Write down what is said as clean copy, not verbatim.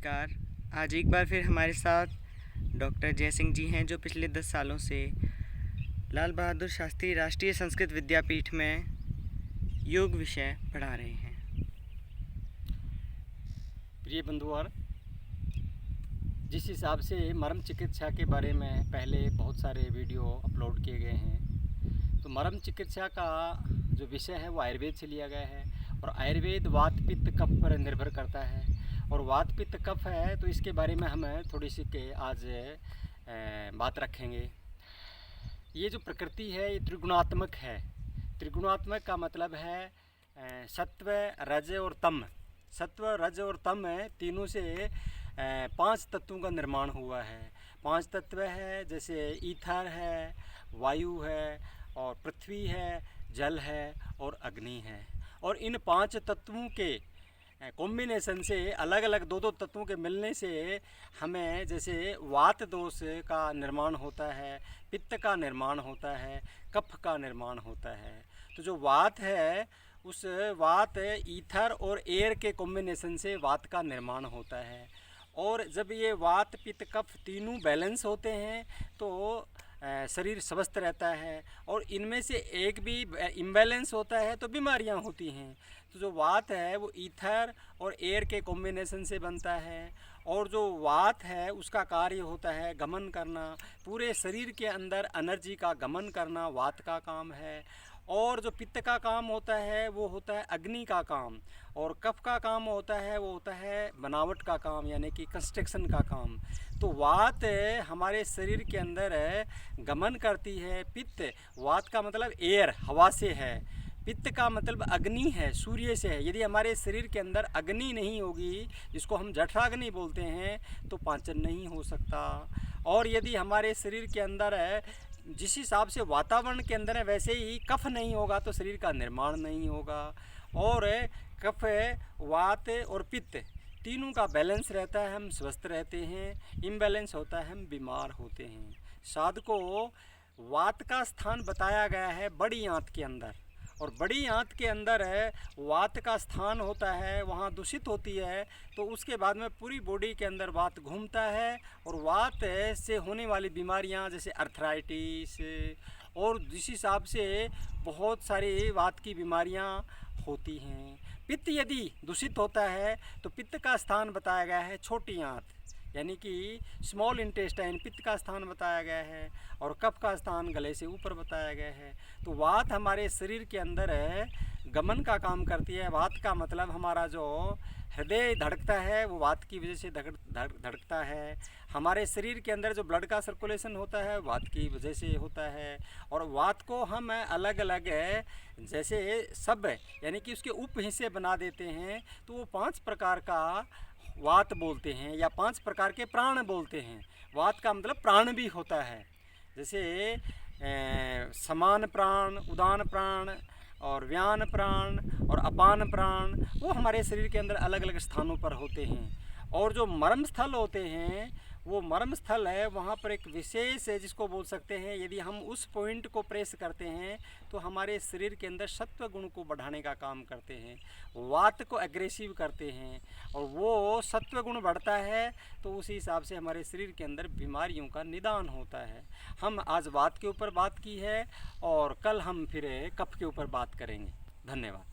नमस्कार। आज एक बार फिर हमारे साथ डॉक्टर जय सिंह जी हैं, जो पिछले 10 सालों से लाल बहादुर शास्त्री राष्ट्रीय संस्कृत विद्यापीठ में योग विषय पढ़ा रहे हैं। प्रिय बंधुओं, जिस हिसाब से मर्म चिकित्सा के बारे में पहले बहुत सारे वीडियो अपलोड किए गए हैं, तो मर्म चिकित्सा का जो विषय है वो आयुर्वेद से लिया गया है। और आयुर्वेद वात पित्त कफ पर निर्भर करता है। और वात पित्त कफ है, तो इसके बारे में हम थोड़ी सी के आज बात रखेंगे। ये जो प्रकृति है ये त्रिगुणात्मक है। त्रिगुणात्मक का मतलब है सत्व, रज और तम। सत्व, रज और तम तीनों से 5 तत्वों का निर्माण हुआ है। 5 तत्व है, जैसे ईथर है, वायु है, और पृथ्वी है, जल है और अग्नि है। और इन 5 तत्वों के कॉम्बिनेशन से अलग अलग दो तत्वों के मिलने से हमें जैसे वात दोष का निर्माण होता है, पित्त का निर्माण होता है, कफ का निर्माण होता है। तो जो वात है, उस वात ईथर और एयर के कॉम्बिनेशन से वात का निर्माण होता है। और जब ये वात पित्त कफ तीनों बैलेंस होते हैं तो शरीर स्वस्थ रहता है। और इनमें से एक भी इम्बैलेंस होता है तो बीमारियां होती हैं। तो जो वात है वो ईथर और एयर के कॉम्बिनेशन से बनता है। और जो वात है उसका कार्य होता है गमन करना, पूरे शरीर के अंदर एनर्जी का गमन करना वात का काम है। और जो पित्त का काम होता है वो होता है अग्नि का काम। और कफ का काम होता है वो होता है बनावट का काम, यानी कि कंस्ट्रक्शन का काम। तो वात हमारे शरीर के अंदर गमन करती है। पित्त, वात का मतलब एयर, हवा से है। पित्त का मतलब अग्नि है, सूर्य से है। यदि हमारे शरीर के अंदर अग्नि नहीं होगी, जिसको हम जठराग्नि बोलते हैं, तो पाचन नहीं हो सकता। और यदि हमारे शरीर के अंदर जिस हिसाब से वातावरण के अंदर है वैसे ही कफ नहीं होगा तो शरीर का निर्माण नहीं होगा। और कफ, वात और पित्त तीनों का बैलेंस रहता है, हम स्वस्थ रहते हैं। इम्बैलेंस होता है, हम बीमार होते हैं। साधकों, वात का स्थान बताया गया है बड़ी आंत के अंदर। और बड़ी आंत के अंदर वात का स्थान होता है, वहाँ दूषित होती है तो उसके बाद में पूरी बॉडी के अंदर वात घूमता है। और वात से होने वाली बीमारियाँ जैसे अर्थराइटिस और जिस हिसाब से बहुत सारी वात की बीमारियाँ होती हैं। पित्त यदि दूषित होता है तो पित्त का स्थान बताया गया है छोटी आंत, यानी कि स्मॉल इंटेस्टाइन, पित्त का स्थान बताया गया है। और कफ का स्थान गले से ऊपर बताया गया है। तो वात हमारे शरीर के अंदर गमन का काम करती है। वात का मतलब हमारा जो हृदय धड़कता है वो वात की वजह से धड़कता है। हमारे शरीर के अंदर जो ब्लड का सर्कुलेशन होता है वात की वजह से होता है। और वात को हम अलग अलग जैसे सब, यानी कि उसके उप हिस्से बना देते हैं, तो वो 5 प्रकार का वात बोलते हैं या 5 प्रकार के प्राण बोलते हैं। वात का मतलब प्राण भी होता है, जैसे समान प्राण, उदान प्राण और व्यान प्राण और अपान प्राण, वो हमारे शरीर के अंदर अलग अलग स्थानों पर होते हैं। और जो मर्म स्थल होते हैं, वो मर्म स्थल है, वहाँ पर एक विशेष है जिसको बोल सकते हैं, यदि हम उस पॉइंट को प्रेस करते हैं तो हमारे शरीर के अंदर सत्व गुण को बढ़ाने का काम करते हैं, वात को एग्रेसिव करते हैं। और वो सत्व गुण बढ़ता है तो उसी हिसाब से हमारे शरीर के अंदर बीमारियों का निदान होता है। हम आज वात के ऊपर बात की है और कल हम फिर कफ के ऊपर बात करेंगे। धन्यवाद।